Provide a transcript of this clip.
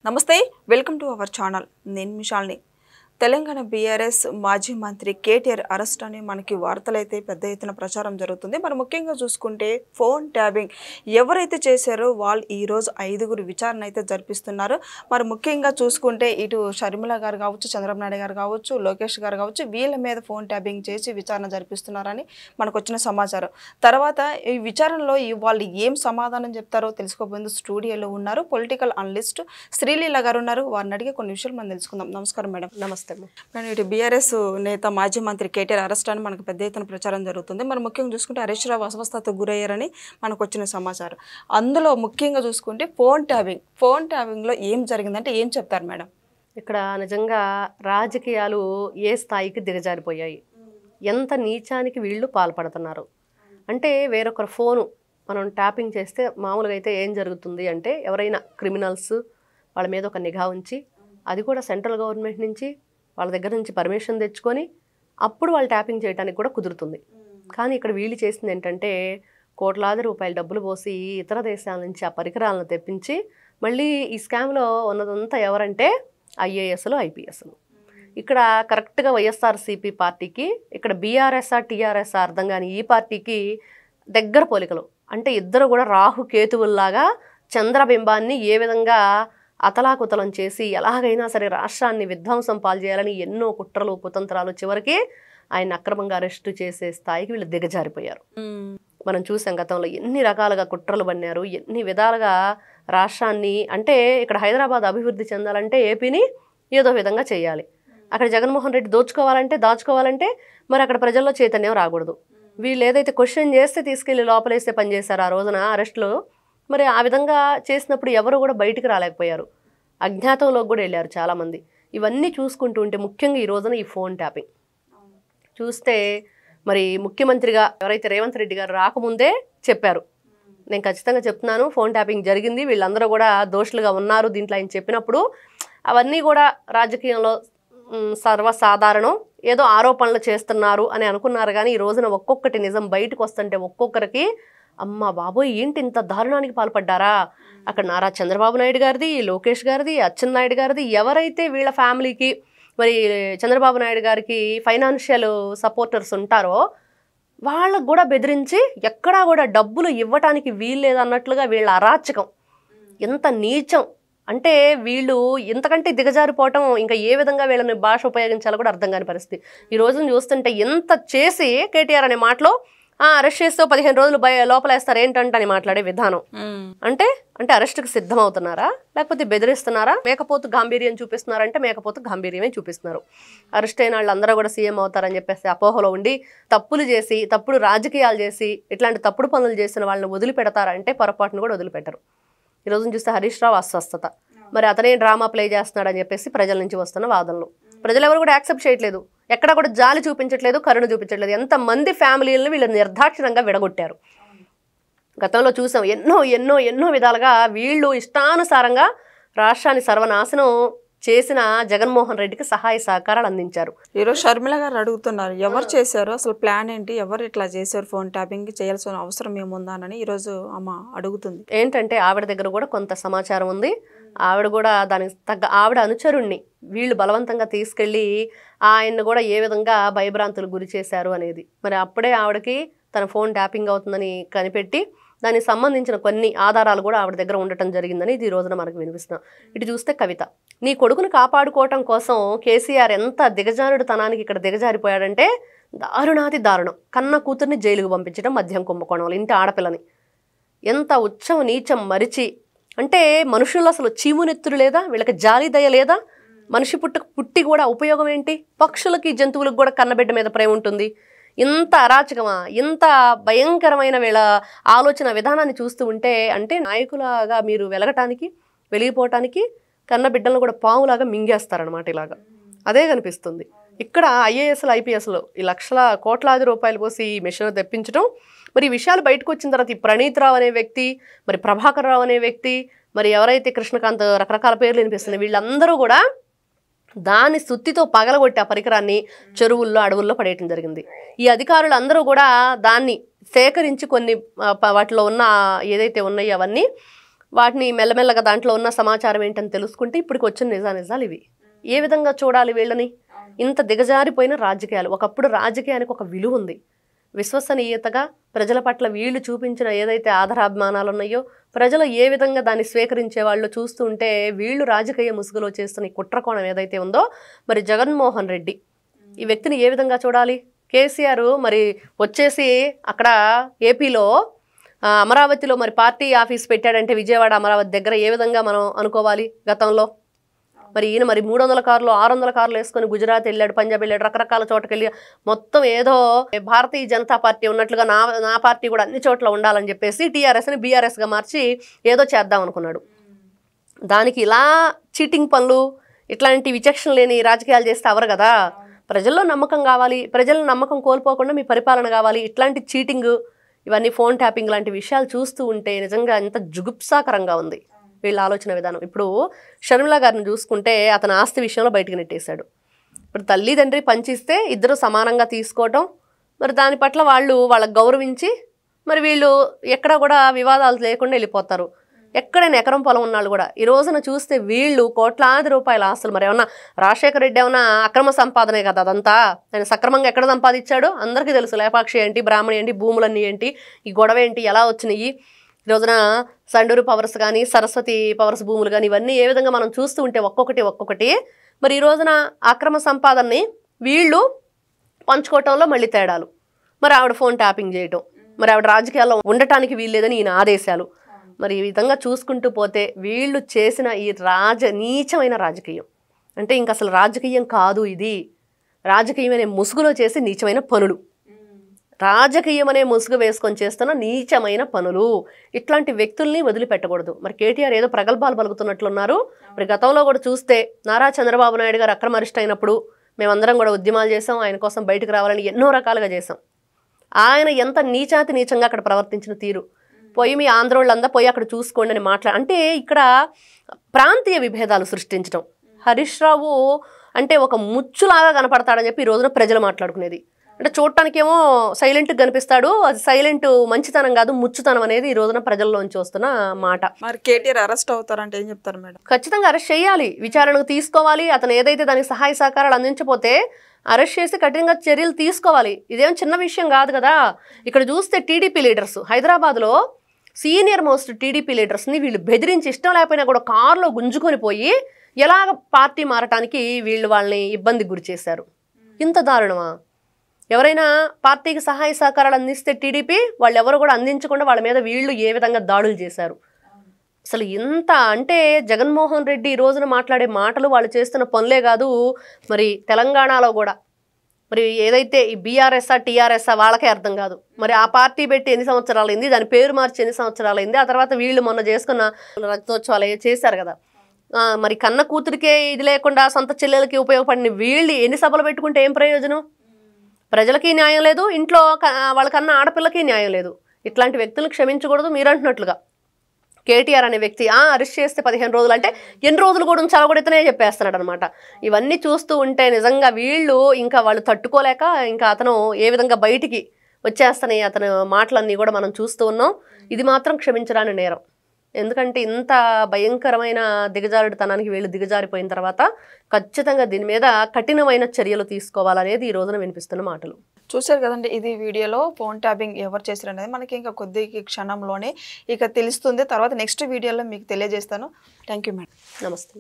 నమస్తే welcome to our channel నేను మిషాల్ని Telangana BRS మాజీ మంత్రి కేటీఆర్ అరెస్ట్ అని మనకి వార్తలైతే పెద్ద ఎత్తున ప్రచారం జరుగుతుంది. మరి ముఖ్యంగా చూసుకుంటే ఫోన్ ట్యాపింగ్ ఎవరైతే చేశారో వాళ్ళు ఈరోజు 5గురు విచారణ అయితే జరిపిస్తున్నారు. మరి ముఖ్యంగా చూసుకుంటే ఇటు షర్మిల గారు కావచ్చు, చంద్రబాబు నాయుడు గారు కావచ్చు, లోకేష్ గారు కావచ్చు, వీళ్ళ మీద ఫోన్ ట్యాపింగ్ చేసి విచారణ జరిపిస్తున్నారని మనకు వచ్చిన సమాచారం. తర్వాత ఈ విచారణలో వాళ్ళు ఏం సమాధానం చెప్తారో తెలుసుకోబోయింది. స్టూడియోలో ఉన్నారు పొలిటికల్ అనలిస్ట్ శ్రీలీల గారు ఉన్నారు. వారిని అడిగి కొన్ని విషయాలు మనం తెలుసుకుందాం. నమస్కారం మేడం. నమస్తే. కానీ ఇటు బీఆర్ఎస్ నేత మాజీ మంత్రి కేటీఆర్ అరెస్ట్ అని మనకు పెద్ద ఎత్తున ప్రచారం జరుగుతుంది. మరి ముఖ్యంగా చూసుకుంటే హరీష్ రావు అస్వస్థతకు గురయ్యారని మనకు వచ్చిన సమాచారం. అందులో ముఖ్యంగా చూసుకుంటే ఫోన్ ట్యాపింగ్లో ఏం జరిగిందంటే ఏం చెప్తారు మేడం? ఇక్కడ నిజంగా రాజకీయాలు ఏ స్థాయికి దిగజారిపోయాయి, ఎంత నీచానికి వీళ్ళు పాల్పడుతున్నారు అంటే వేరొకరు ఫోను మనం ట్యాపింగ్ చేస్తే మామూలుగా అయితే ఏం జరుగుతుంది అంటే ఎవరైనా క్రిమినల్స్ వాళ్ళ మీద ఒక నిఘా ఉంచి, అది కూడా సెంట్రల్ గవర్నమెంట్ నుంచి వాళ్ళ దగ్గర నుంచి పర్మిషన్ తెచ్చుకొని అప్పుడు వాళ్ళు ట్యాపింగ్ చేయడానికి కూడా కుదురుతుంది. కానీ ఇక్కడ వీళ్ళు చేసింది ఏంటంటే కోట్లాది రూపాయలు డబ్బులు పోసి ఇతర దేశాల నుంచి ఆ పరికరాలను తెప్పించి మళ్ళీ ఈ స్కామ్లో ఉన్నదంతా ఎవరంటే ఐఏఎస్లు ఐపీఎస్లు. ఇక్కడ కరెక్ట్గా వైఎస్ఆర్సీపీ పార్టీకి, ఇక్కడ బీఆర్ఎస్ఆర్ టీఆర్ఎస్ఆర్ అర్థం కానీ ఈ పార్టీకి దగ్గర పోలికలు. అంటే ఇద్దరు కూడా రాహు కేతువుల్లాగా చంద్రబింబాన్ని ఏ విధంగా అతలాకుతలం చేసి ఎలాగైనా సరే రాష్ట్రాన్ని విధ్వంసం పాలు చేయాలని ఎన్నో కుట్రలు కుతంత్రాలు, చివరికి ఆయన అక్రమంగా అరెస్టు చేసే స్థాయికి వీళ్ళు దిగజారిపోయారు. మనం చూసాం గతంలో ఎన్ని రకాలుగా కుట్రలు పన్నారు, ఎన్ని విధాలుగా రాష్ట్రాన్ని అంటే ఇక్కడ హైదరాబాద్ అభివృద్ధి చెందాలంటే ఏపీని ఏదో విధంగా చేయాలి, అక్కడ జగన్మోహన్ రెడ్డి దాచుకోవాలంటే మరి అక్కడ ప్రజల్లో చైతన్యం రాకూడదు. వీళ్ళు ఏదైతే క్వశ్చన్ చేస్తే తీసుకెళ్లి లోపలేస్తే పనిచేశారు ఆ రోజున అరెస్టులో, మరి ఆ విధంగా చేసినప్పుడు ఎవరు కూడా బయటికి రాలేకపోయారు, అజ్ఞాతంలోకి కూడా వెళ్ళారు చాలామంది. ఇవన్నీ చూసుకుంటూ ఉంటే ముఖ్యంగా ఈ రోజున ఈ ఫోన్ ట్యాపింగ్ చూస్తే మరి ముఖ్యమంత్రిగా ఎవరైతే రేవంత్ రెడ్డి గారు రాకముందే చెప్పారు, నేను ఖచ్చితంగా చెప్తున్నాను ఫోన్ ట్యాపింగ్ జరిగింది, వీళ్ళందరూ కూడా దోషులుగా ఉన్నారు దీంట్లో ఆయన చెప్పినప్పుడు అవన్నీ కూడా రాజకీయంలో సర్వసాధారణం, ఏదో ఆరోపణలు చేస్తున్నారు అని అనుకున్నారు. కానీ ఈ రోజున ఒక్కొక్కటి నిజం బయటకు వస్తుంటే ఒక్కొక్కరికి అమ్మ బాబోయ్ ఏంటి ఇంత దారుణానికి పాల్పడ్డారా, అక్కడ నారా చంద్రబాబు నాయుడు గారిది, లోకేష్ గారిది, అచ్చెన్నాయుడు గారిది, ఎవరైతే వీళ్ళ ఫ్యామిలీకి మరి చంద్రబాబు నాయుడు గారికి ఫైనాన్షియల్ సపోర్టర్స్ ఉంటారో వాళ్ళకు కూడా బెదిరించి ఎక్కడా కూడా డబ్బులు ఇవ్వటానికి వీల్లేదన్నట్లుగా వీళ్ళ అరాచకం ఎంత నీచం అంటే వీళ్ళు ఇంతకంటే దిగజారిపోవటం ఇంకా ఏ విధంగా వీళ్ళని భాష ఉపయోగించాలో కూడా అర్థం కాని పరిస్థితి. ఈ రోజున చూస్తుంటే ఎంత చేసి కేటీఆర్ అనే మాటలో అరెస్ట్ చేస్తే 15 రోజులు లోపలేస్తారు ఏంటంటే అని మాట్లాడే విధానం అంటే అరెస్ట్కి సిద్ధం అవుతున్నారా లేకపోతే బెదిరిస్తున్నారా, మేకపోతు గాంభీర్యం చూపిస్తున్నారంటే మేకపోతు గాంభీర్యమే చూపిస్తున్నారు. అరెస్ట్ అయిన వాళ్ళందరూ కూడా సీఎం అవుతారని చెప్పేసి అపోహలో ఉండి తప్పులు చేసి తప్పుడు రాజకీయాలు చేసి ఇట్లాంటి తప్పుడు పనులు చేసిన వాళ్ళని వదిలిపెడతారంటే పొరపాటును కూడా వదిలిపెట్టరు. ఈ రోజున చూస్తే హరీష్ రావు అస్వస్థత, మరి అతనే డ్రామా ప్లే చేస్తున్నాడని చెప్పేసి ప్రజల నుంచి వస్తున్న వాదనలు ప్రజలు ఎవరు కూడా యాక్సెప్ట్ చేయట్లేదు, ఎక్కడ కూడా జాలి చూపించట్లేదు, కరుణ చూపించట్లేదు. ఎంతమంది ఫ్యామిలీలను వీళ్ళు నిర్దాక్షిణంగా విడగొట్టారు. గతంలో చూసాం ఎన్నో ఎన్నో ఎన్నో విధాలుగా వీళ్ళు ఇష్టానుసారంగా రాష్ట్రాన్ని సర్వనాశనం చేసిన జగన్మోహన్ రెడ్డికి సహాయ సహకారాలు అందించారు. ఈరోజు షర్మిల గారు అడుగుతున్నారు ఎవరు చేశారు, అసలు ప్లాన్ ఏంటి, ఎవరు ఇట్లా చేశారు, ఫోన్ ట్యాపింగ్ చేయాల్సిన అవసరం ఏముందానని ఈరోజు అమ్మ అడుగుతుంది. ఏంటంటే ఆవిడ దగ్గర కూడా కొంత సమాచారం ఉంది, ఆవిడ కూడా దానికి తగ్గ ఆవిడ అనుచరుణ్ణి వీళ్ళు బలవంతంగా తీసుకెళ్ళి ఆయన్ని కూడా ఏ విధంగా భయభ్రాంతులు గురి చేశారు అనేది మరి అప్పుడే ఆవిడకి తన ఫోన్ ట్యాపింగ్ అవుతుందని కనిపెట్టి దానికి సంబంధించిన కొన్ని ఆధారాలు కూడా ఆవిడ దగ్గర ఉండటం జరిగిందని ఇది ఈ రోజున మనకు వినిపిస్తున్నాం. ఇటు చూస్తే కవిత, నీ కొడుకును కాపాడుకోవటం కోసం కేసీఆర్ ఎంత దిగజారుడుతనానికి ఇక్కడ దిగజారిపోయాడంటే దారుణాతి దారుణం. కన్న కూతుర్ని జైలుకు పంపించడం, మద్యం కుంభకోణంలో ఇంటి ఆడపిల్లని ఎంత ఉచ్చం నీచం మరిచి అంటే మనుషుల్లో అసలు చీమునెత్తురు లేదా, వీళ్ళకి జాలి దయ లేదా, మనిషి పుట్టి కూడా ఉపయోగం ఏంటి, పక్షులకి జంతువులకు కూడా కన్నబిడ్డ మీద ప్రేమ ఉంటుంది. ఇంత అరాచకమా, ఇంత భయంకరమైన వీళ్ళ ఆలోచన విధానాన్ని చూస్తూ ఉంటే అంటే నాయకులాగా మీరు వెలిగిపోవటానికి కన్న బిడ్డలను కూడా పాములాగా మింగేస్తారనమాట. ఇలాగా అదే కనిపిస్తుంది. ఇక్కడ ఐఏఎస్లు ఐపీఎస్లు ఈ కోట్లాది రూపాయలు పోసి ఈ మిషన్ తెప్పించడం, మరి ఈ విషయాలు బయటకు వచ్చిన తర్వాత ఈ ప్రణీత్ రావు అనే వ్యక్తి, మరి ప్రభాకర్ రావు అనే వ్యక్తి, మరి ఎవరైతే కృష్ణకాంత్ రకరకాల పేర్లు వినిపిస్తున్నాయి వీళ్ళందరూ కూడా దాని సుత్తితో పగలగొట్టి ఆ పరికరాన్ని చెరువుల్లో అడవుల్లో పడేయటం జరిగింది. ఈ అధికారులు అందరూ కూడా దాన్ని సేకరించి కొన్ని వాటిలో ఉన్న ఏదైతే ఉన్నాయో అవన్నీ వాటిని మెల్లమెల్లగా దాంట్లో ఉన్న సమాచారం ఏంటని తెలుసుకుంటే ఇప్పటికి వచ్చిన నిజాలు ఇవి. ఏ విధంగా చూడాలి వీళ్ళని? ఇంత దిగజారిపోయిన రాజకీయాలు. ఒకప్పుడు రాజకీయానికి ఒక విలువ ఉంది, విశ్వసనీయతగా ప్రజల పట్ల వీళ్ళు చూపించిన ఏదైతే ఆదరాభిమానాలు ఉన్నాయో ప్రజలు ఏ విధంగా దాన్ని స్వీకరించే వాళ్ళు చూస్తూ ఉంటే వీళ్ళు రాజకీయ ముసుగులో చేస్తున్న ఈ కుట్రకోణం ఏదైతే ఉందో మరి జగన్మోహన్ రెడ్డి ఈ వ్యక్తిని ఏ విధంగా చూడాలి? కేసీఆర్ మరి వచ్చేసి అక్కడ ఏపీలో అమరావతిలో మరి పార్టీ ఆఫీస్ పెట్టాడంటే విజయవాడ అమరావతి దగ్గర ఏ విధంగా మనం అనుకోవాలి గతంలో? మరి ఈయన మరి 300 కార్లు 600 కార్లు వేసుకొని గుజరాత్ వెళ్ళాడు, పంజాబ్ వెళ్ళాడు, రకరకాల చోటకి వెళ్ళి మొత్తం ఏదో భారతీయ జనతా పార్టీ ఉన్నట్లుగా నా పార్టీ కూడా అన్ని చోట్ల ఉండాలని చెప్పేసి టీఆర్ఎస్ని బీఆర్ఎస్గా మార్చి ఏదో చేద్దాం అనుకున్నాడు. దానికి ఇలా చీటింగ్ పనులు ఇట్లాంటి విచక్షణ లేని రాజకీయాలు చేస్తే అవరు కదా. ప్రజల్లో నమ్మకం కావాలి, ప్రజల నమ్మకం కోల్పోకుండా మీ పరిపాలన కావాలి. ఇట్లాంటి చీటింగ్ ఇవన్నీ ఫోన్ ట్యాపింగ్ లాంటి విషయాలు చూస్తూ ఉంటే నిజంగా ఎంత జుగుప్సాకరంగా ఉంది వీళ్ళ ఆలోచన విధానం. ఇప్పుడు షర్మిల గారిని చూసుకుంటే అతని ఆస్తి విషయంలో బయటకు నెట్టేశాడు. ఇప్పుడు తల్లిదండ్రి పంచిస్తే ఇద్దరు సమానంగా తీసుకోవటం, మరి దాని పట్ల వాళ్ళకి గౌరవించి మరి వీళ్ళు ఎక్కడ కూడా వివాదాలు లేకుండా వెళ్ళిపోతారు. ఎక్కడైనా ఎకరం పొలం ఉన్నాళ్ళు కూడా ఈ రోజున చూస్తే వీళ్ళు కోట్లాది రూపాయల ఆస్తులు. మరి ఏమన్నా రాజశేఖర రెడ్డి ఏమన్నా అక్రమ సంపాదనే కదా అదంతా? ఆయన సక్రమంగా ఎక్కడ సంపాదించాడు అందరికీ తెలుసు. లేపాక్షి ఏంటి, బ్రాహ్మణి ఏంటి, భూములన్నీ ఏంటి, ఈ గొడవ ఏంటి, ఎలా వచ్చినాయి? ఈ రోజున సండూరు పవర్స్ కానీ సరస్వతి పవర్స్ భూములు కానీ ఇవన్నీ ఏ విధంగా మనం చూస్తూ ఉంటే ఒక్కొక్కటి మరి ఈ రోజున అక్రమ సంపాదనని వీళ్ళు పంచుకోవటంలో మళ్ళీ తేడాలు. మరి ఆవిడ ఫోన్ ట్యాపింగ్ చేయటం, మరి ఆవిడ రాజకీయాల్లో ఉండటానికి వీల్లేదని ఈయన ఆదేశాలు. మరి ఈ విధంగా చూసుకుంటూ పోతే వీళ్ళు చేసిన ఈ నీచమైన రాజకీయం అంటే ఇంక అసలు రాజకీయం కాదు ఇది. రాజకీయం అనే ముసుగులో చేసి నీచమైన పనులు, రాజకీయం అనే ముసుగు వేసుకొని చేస్తున్న నీచమైన పనులు. ఇట్లాంటి వ్యక్తుల్ని వదిలిపెట్టకూడదు. మరి కేటీఆర్ ఏదో ప్రగల్భాలు పలుకుతున్నట్లున్నారు. మరి గతంలో కూడా చూస్తే నారా చంద్రబాబు నాయుడు గారు అక్రమ అరెస్ట్ అయినప్పుడు మేమందరం కూడా ఉద్యమాలు చేసాం, ఆయన కోసం బయటకు రావాలని ఎన్నో రకాలుగా చేసాం. ఆయన ఎంత నీచంగా అక్కడ ప్రవర్తించిన తీరు, పోయి మీ ఆంధ్రోళ్ళందా పోయి అక్కడ చూసుకోండి అని అంటే ఇక్కడ ప్రాంతీయ విభేదాలు సృష్టించడం. హరీష్ రావు అంటే ఒక ముచ్చులాగా కనపడతాడని చెప్పి ఈ రోజున ప్రజలు మాట్లాడుకునేది. అంటే చూడటానికేమో సైలెంట్గా కనిపిస్తాడు, అది సైలెంట్ మంచితనం కాదు ముచ్చుతనం అనేది ఈ రోజున ప్రజల్లోంచి వస్తున్న మాట. మరి కేటీఆర్ అరెస్ట్ అవుతారంటే ఏం చెప్తారు మేడం? ఖచ్చితంగా అరెస్ట్ చేయాలి, విచారణకు తీసుకోవాలి. అతను ఏదైతే దానికి సహాయ సహకారాలు అందించకపోతే అరెస్ట్ చేసి కఠినంగా చర్యలు తీసుకోవాలి. ఇదేం చిన్న విషయం కాదు కదా. ఇక్కడ చూస్తే టీడీపీ లీడర్స్ హైదరాబాద్లో సీనియర్ మోస్ట్ టీడీపీ లీడర్స్ని వీళ్ళు బెదిరించి ఇష్టం లేకపోయినా కూడా కారులో గుంజుకొని పోయి ఎలాగ పార్టీ మారటానికి వీళ్ళు వాళ్ళని ఇబ్బందికి గురి చేశారు. ఇంత దారుణమా? ఎవరైనా పార్టీకి సహాయ సహకారాలు అందిస్తే టీడీపీ వాళ్ళు ఎవరు కూడా అందించకుండా వాళ్ళ మీద వీళ్ళు ఏ విధంగా దాడులు చేశారు. అసలు ఇంత అంటే జగన్మోహన్ రెడ్డి ఈ రోజున మాట్లాడే మాటలు వాళ్ళు చేస్తున్న పనులే కాదు, మరి తెలంగాణలో కూడా మరి ఏదైతే ఈ బీఆర్ఎస్ఆ టీఆర్ఎస్ఆ వాళ్ళకే అర్థం కాదు. మరి ఆ పార్టీ పెట్టి ఎన్ని సంవత్సరాలైంది, దాని పేరు మార్చి ఎన్ని సంవత్సరాలైంది, ఆ తర్వాత వీళ్ళు మొన్న చేసుకున్న రజతోత్సవాలు చేశారు కదా. మరి కన్న కూతురికే ఇది లేకుండా సొంత చెల్లెలకి ఉపయోగపడిన వీళ్ళు ఎన్ని సభలు పెట్టుకుంటే ఏం ప్రయోజనం? ప్రజలకి న్యాయం లేదు, ఇంట్లో వాళ్ళకన్నా ఆడపిల్లకి న్యాయం లేదు. ఇట్లాంటి వ్యక్తులను క్షమించకూడదు. మీరు అంటున్నట్లుగా కేటీఆర్ అనే వ్యక్తి అరెస్ట్ చేస్తే 15 రోజులు అంటే ఎన్ని రోజులు కూడా ఉంచాలో కూడా ఇతనే చెప్పేస్తున్నాడు అనమాట. ఇవన్నీ చూస్తూ ఉంటే నిజంగా వీళ్ళు ఇంకా వాళ్ళు తట్టుకోలేక ఇంకా అతను ఏ విధంగా బయటికి వచ్చేస్తానే అతను మాటలన్నీ కూడా మనం చూస్తూ ఉన్నాం. ఇది మాత్రం క్షమించరాని నేరం. ఎందుకంటే ఇంత భయంకరమైన దిగజారుడుతనానికి వీళ్ళు దిగజారిపోయిన తర్వాత ఖచ్చితంగా దీని మీద కఠినమైన చర్యలు తీసుకోవాలనేది ఈ రోజున వినిపిస్తున్న మాటలు. చూశారు కదండి, ఇది వీడియోలో ఫోన్ ట్యాపింగ్ ఎవరు చేశారు అనేది మనకి ఇంకా కొద్ది క్షణంలోనే ఇక తెలుస్తుంది. తర్వాత నెక్స్ట్ వీడియోలో మీకు తెలియజేస్తాను. Thank you madam. నమస్తే.